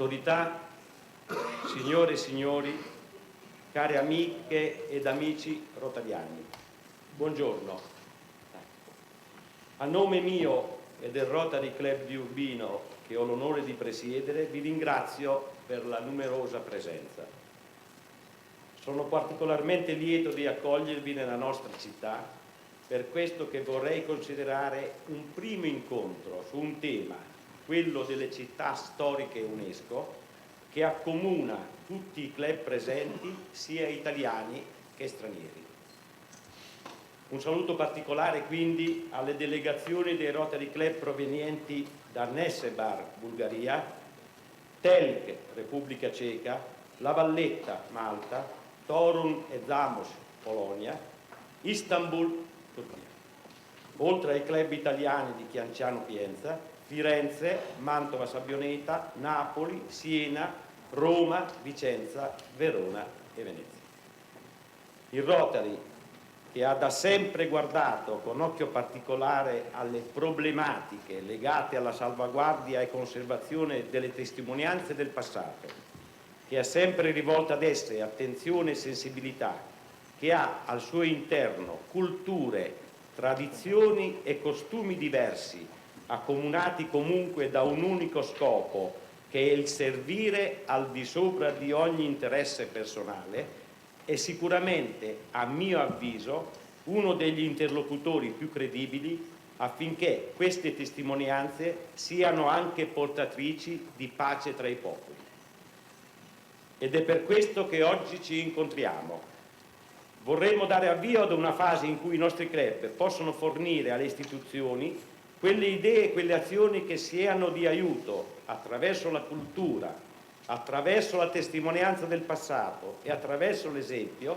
autorità, signore e signori, care amiche ed amici rotariani, buongiorno. A nome mio e del Rotary Club di Urbino, che ho l'onore di presiedere, vi ringrazio per la numerosa presenza. Sono particolarmente lieto di accogliervi nella nostra città, per questo che vorrei considerare un primo incontro su un tema, quello delle città storiche UNESCO, che accomuna tutti i club presenti, sia italiani che stranieri. Un saluto particolare quindi alle delegazioni dei Rotary Club provenienti da Nesebar, Bulgaria, Telk, Repubblica Ceca, La Valletta, Malta, Torun e Zamość, Polonia, Istanbul, Turchia, oltre ai club italiani di Chianciano Pienza, Firenze, Mantova Sabbioneta, Napoli, Siena, Roma, Vicenza, Verona e Venezia. Il Rotary, che ha da sempre guardato con occhio particolare alle problematiche legate alla salvaguardia e conservazione delle testimonianze del passato, che ha sempre rivolto ad esse attenzione e sensibilità, che ha al suo interno culture, tradizioni e costumi diversi, accomunati comunque da un unico scopo, che è il servire al di sopra di ogni interesse personale, è sicuramente, a mio avviso, uno degli interlocutori più credibili affinché queste testimonianze siano anche portatrici di pace tra i popoli. Ed è per questo che oggi ci incontriamo. Vorremmo dare avvio ad una fase in cui i nostri club possono fornire alle istituzioni quelle idee e quelle azioni che siano di aiuto attraverso la cultura, attraverso la testimonianza del passato e attraverso l'esempio,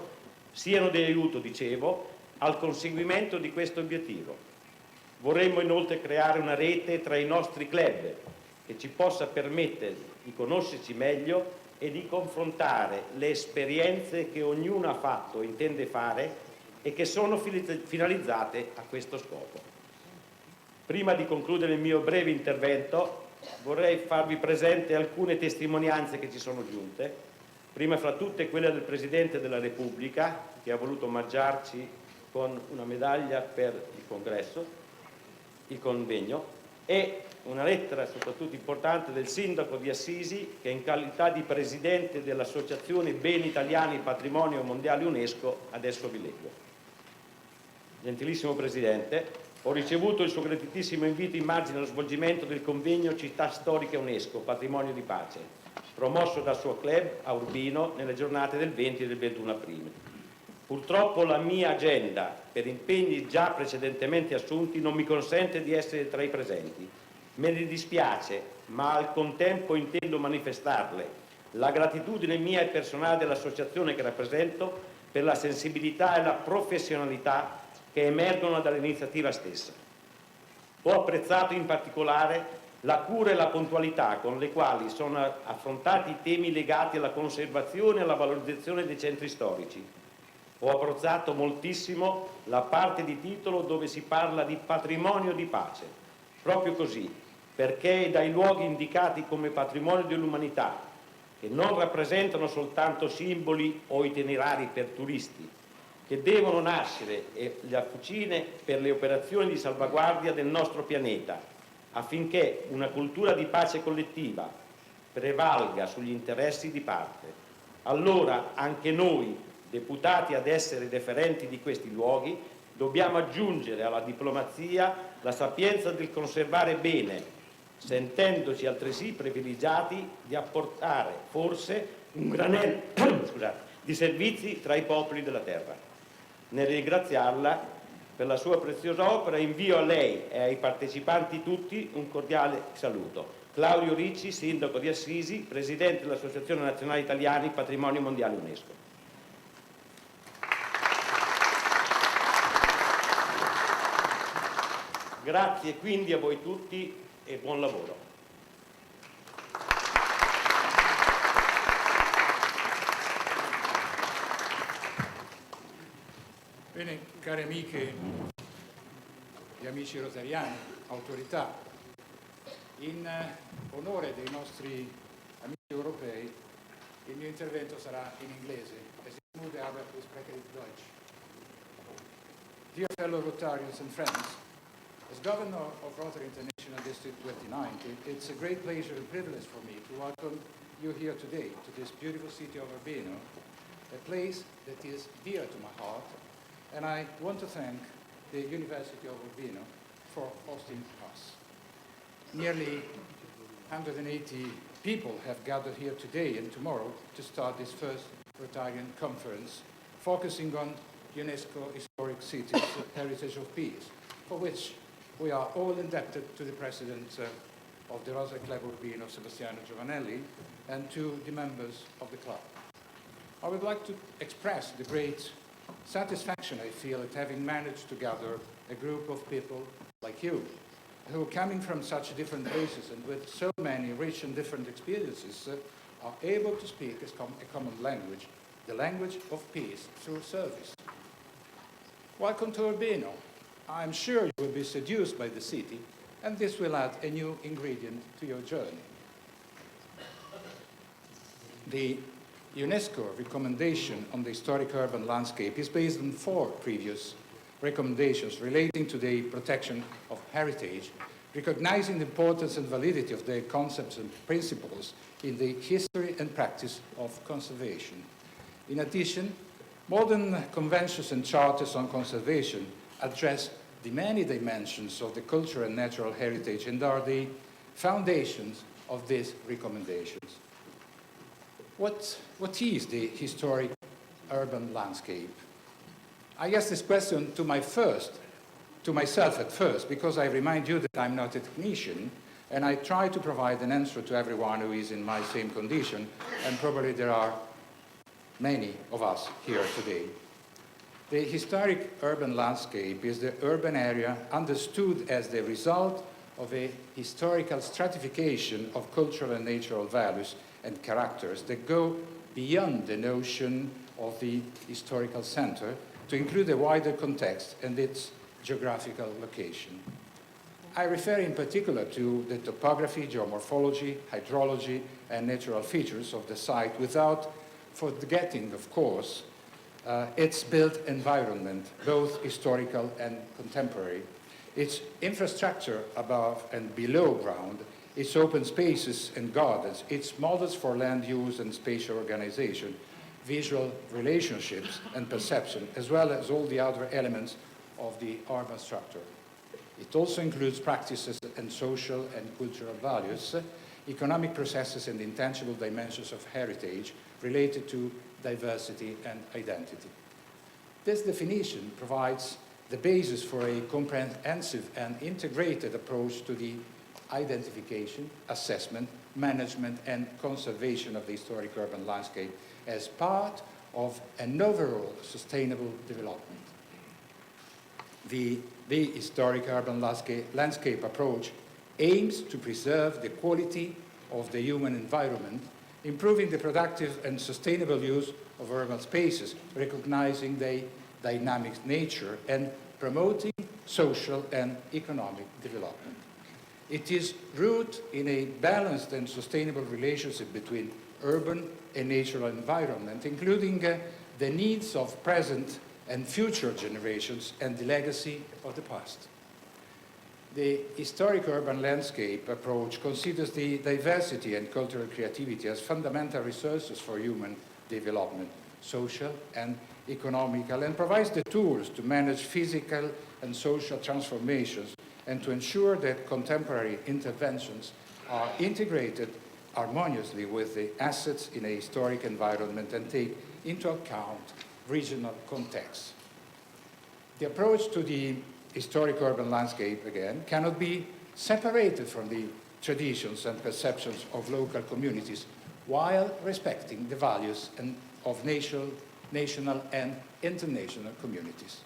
siano di aiuto, dicevo, al conseguimento di questo obiettivo. Vorremmo inoltre creare una rete tra i nostri club che ci possa permettere di conoscerci meglio e di confrontare le esperienze che ognuno ha fatto o intende fare e che sono finalizzate a questo scopo. Prima di concludere il mio breve intervento, vorrei farvi presente alcune testimonianze che ci sono giunte, prima fra tutte quella del Presidente della Repubblica, che ha voluto omaggiarci con una medaglia per il congresso, il convegno, e una lettera soprattutto importante del Sindaco di Assisi, che in qualità di Presidente dell'Associazione Beni Italiani Patrimonio Mondiale UNESCO adesso vi leggo. Gentilissimo Presidente, ho ricevuto il suo gratitissimo invito in margine allo svolgimento del convegno Città storiche UNESCO, patrimonio di pace, promosso dal suo club a Urbino nelle giornate del 20 e del 21 aprile. Purtroppo la mia agenda, per impegni già precedentemente assunti, non mi consente di essere tra i presenti. Me ne dispiace, ma al contempo intendo manifestarle la gratitudine mia e personale dell'associazione che rappresento per la sensibilità e la professionalità che emergono dall'iniziativa stessa. Ho apprezzato in particolare la cura e la puntualità con le quali sono affrontati i temi legati alla conservazione e alla valorizzazione dei centri storici. Ho apprezzato moltissimo la parte di titolo dove si parla di patrimonio di pace, proprio così, perché è dai luoghi indicati come patrimonio dell'umanità, che non rappresentano soltanto simboli o itinerari per turisti, che devono nascere le fucine per le operazioni di salvaguardia del nostro pianeta, affinché una cultura di pace collettiva prevalga sugli interessi di parte. Allora anche noi, deputati ad essere deferenti di questi luoghi, dobbiamo aggiungere alla diplomazia la sapienza del conservare bene, sentendoci altresì privilegiati di apportare forse un granello di servizi tra i popoli della terra. Nel ringraziarla per la sua preziosa opera invio a lei e ai partecipanti tutti un cordiale saluto. Claudio Ricci, Sindaco di Assisi, Presidente dell'Associazione Nazionale Italiani Patrimonio Mondiale UNESCO. Grazie quindi a voi tutti e buon lavoro. Bene, care amiche e amici rotariani, autorità, in onore dei nostri europei, il mio intervento sarà in inglese. Es ist mude, aber ich spreche Deutsch. Dear fellow Rotarians and friends, as Governor of Rotary International District 2019, it's a great pleasure and privilege for me to welcome you here today to this beautiful city of Urbino, a place that is dear to my heart, and I want to thank the University of Urbino for hosting us. Nearly 180 people have gathered here today and tomorrow to start this first Rotarian conference focusing on UNESCO Historic Cities Heritage of Peace, for which we are all indebted to the President of the Rotary Club Urbino, Sebastiano Giovanelli, and to the members of the club. I would like to express the great satisfaction I feel at having managed to gather a group of people like you, who, coming from such different places and with so many rich and different experiences, are able to speak a common language, the language of peace through service. Welcome to Urbino. I'm sure you will be seduced by the city, and this will add a new ingredient to your journey. The UNESCO recommendation on the historic urban landscape is based on 4 previous recommendations relating to the protection of heritage, recognizing the importance and validity of the concepts and principles in the history and practice of conservation. In addition, modern conventions and charters on conservation address the many dimensions of the cultural and natural heritage and are the foundations of these recommendations. What is the historic urban landscape? I asked this question to myself at first, because I remind you that I'm not a technician, and I try to provide an answer to everyone who is in my same condition, and probably there are many of us here today. The historic urban landscape is the urban area understood as the result of a historical stratification of cultural and natural values and characters that go beyond the notion of the historical center to include a wider context and its geographical location. I refer in particular to the topography, geomorphology, hydrology, and natural features of the site without forgetting, of course, its built environment, both historical and contemporary, its infrastructure above and below ground, its open spaces and gardens, its models for land use and spatial organization, visual relationships and perception, as well as all the other elements of the urban structure. It also includes practices and social and cultural values, economic processes and intangible dimensions of heritage related to diversity and identity. This definition provides the basis for a comprehensive and integrated approach to the identification, assessment, management, and conservation of the historic urban landscape as part of an overall sustainable development. The historic urban landscape approach aims to preserve the quality of the human environment, improving the productive and sustainable use of urban spaces, recognizing their dynamic nature, and promoting social and economic development. It is rooted in a balanced and sustainable relationship between urban and natural environment, including the needs of present and future generations and the legacy of the past. The historic urban landscape approach considers the diversity and cultural creativity as fundamental resources for human development, social and economical, and provides the tools to manage physical and social transformations and to ensure that contemporary interventions are integrated harmoniously with the assets in a historic environment and take into account regional context. The approach to the historic urban landscape, again, cannot be separated from the traditions and perceptions of local communities while respecting the values of national and international communities.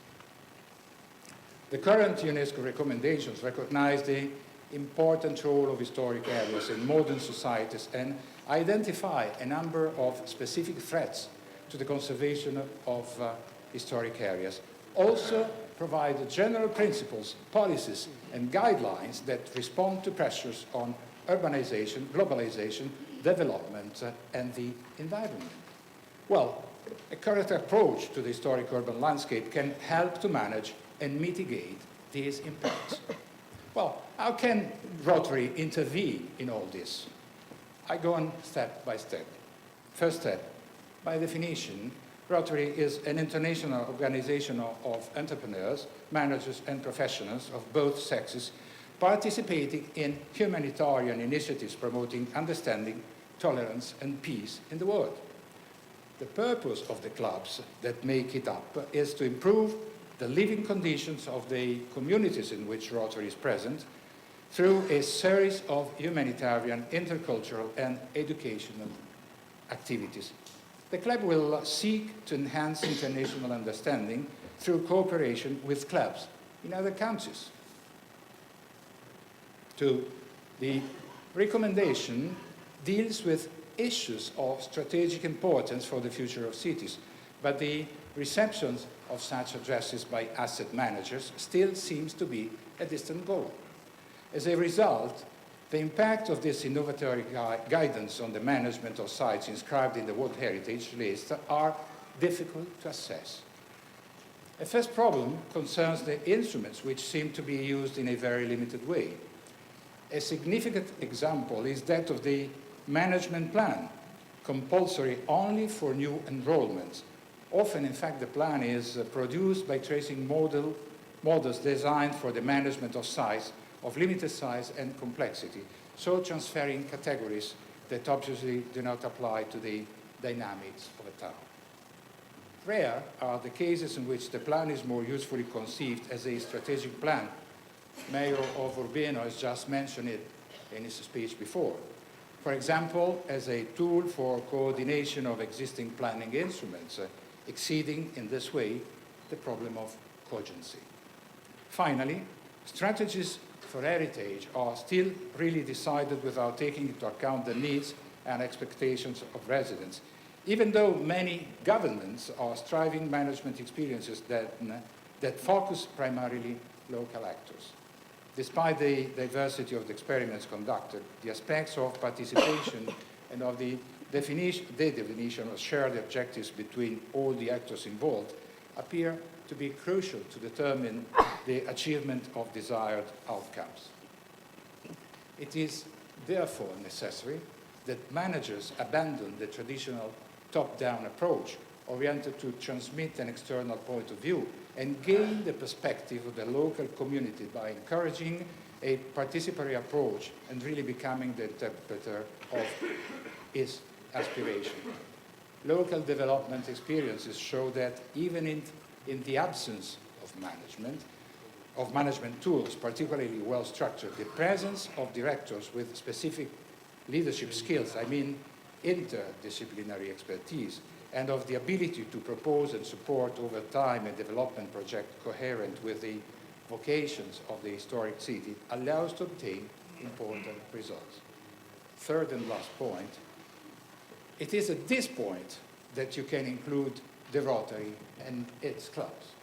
The current UNESCO recommendations recognize the important role of historic areas in modern societies and identify a number of specific threats to the conservation of historic areas. Also provide general principles, policies, and guidelines that respond to pressures on urbanization, globalization, development and the environment. Well, a correct approach to the historic urban landscape can help to manage and mitigate these impacts. Well, how can Rotary intervene in all this? I go on step by step. First step, by definition, Rotary is an international organization of entrepreneurs, managers, and professionals of both sexes participating in humanitarian initiatives promoting understanding, tolerance, and peace in the world. The purpose of the clubs that make it up is to improve the living conditions of the communities in which Rotary is present through a series of humanitarian, intercultural, and educational activities. The club will seek to enhance international understanding through cooperation with clubs in other countries. 2, the recommendation deals with issues of strategic importance for the future of cities, but the reception of such addresses by asset managers still seems to be a distant goal. As a result, the impact of this innovatory guidance on the management of sites inscribed in the World Heritage List are difficult to assess. A first problem concerns the instruments which seem to be used in a very limited way. A significant example is that of the management plan, compulsory only for new enrollments. Often, in fact, the plan is produced by tracing models designed for the management of sites of limited size and complexity, so transferring categories that obviously do not apply to the dynamics of a town. Rare are the cases in which the plan is more usefully conceived as a strategic plan. Mayor of Urbino has just mentioned it in his speech before. For example, as a tool for coordination of existing planning instruments, exceeding in this way the problem of cogency. Finally, strategies for heritage are still really decided without taking into account the needs and expectations of residents, even though many governments are striving management experiences that focus primarily local actors. Despite the diversity of the experiments conducted, the aspects of participation and of the definition of shared objectives between all the actors involved appear to be crucial to determine the achievement of desired outcomes. It is therefore necessary that managers abandon the traditional top-down approach oriented to transmit an external point of view and gain the perspective of the local community by encouraging a participatory approach and really becoming the interpreter of its aspiration. Local development experiences show that even in the absence of management tools, particularly well-structured, the presence of directors with specific leadership skills, I mean interdisciplinary expertise, and of the ability to propose and support over time a development project coherent with the vocations of the historic city, allows to obtain important results. Third and last point, it is at this point that you can include the Rotary and its clubs.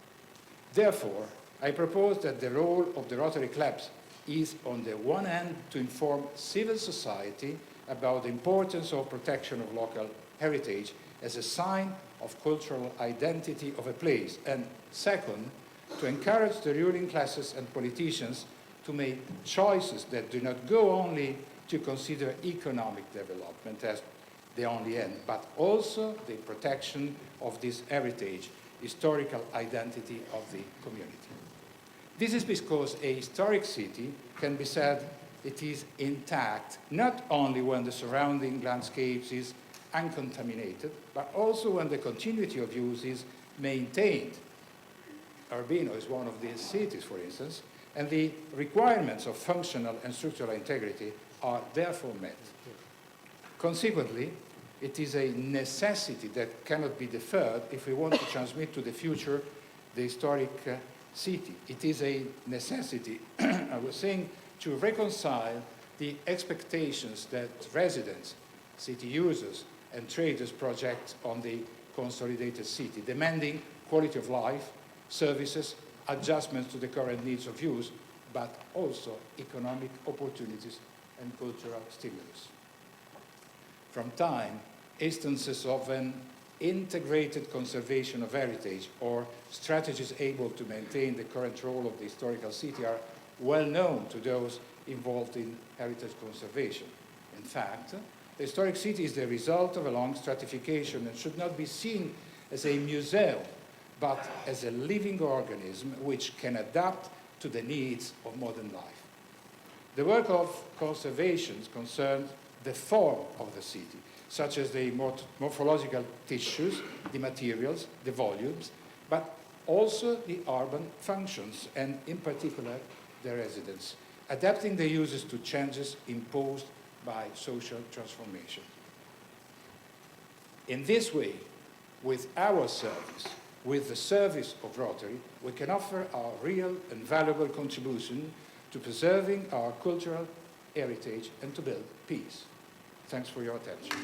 Therefore, I propose that the role of the Rotary clubs is, on the one hand, to inform civil society about the importance of protection of local heritage as a sign of cultural identity of a place, and second, to encourage the ruling classes and politicians to make choices that do not go only to consider economic development as the only end, but also the protection of this heritage, historical identity of the community. This is because a historic city can be said it is intact, not only when the surrounding landscapes is uncontaminated, but also when the continuity of use is maintained. Urbino is one of these cities, for instance, and the requirements of functional and structural integrity are therefore met. Consequently, it is a necessity that cannot be deferred if we want to transmit to the future the historic city. It is a necessity, I was saying, to reconcile the expectations that residents, city users, and traders project on the consolidated city, demanding quality of life, services, adjustments to the current needs of use, but also economic opportunities and cultural stimulus. from time instances of an integrated conservation of heritage or strategies able to maintain the current role of the historical city are well known to those involved in heritage conservation. In fact, the historic city is the result of a long stratification and should not be seen as a museum, but as a living organism which can adapt to the needs of modern life. The work of conservation concerns the form of the city, such as the morphological tissues, the materials, the volumes, but also the urban functions, and in particular, the residents, adapting the uses to changes imposed by social transformation. In this way, with our service, with the service of Rotary, we can offer our real and valuable contribution to preserving our cultural heritage and to build peace. Thanks for your attention.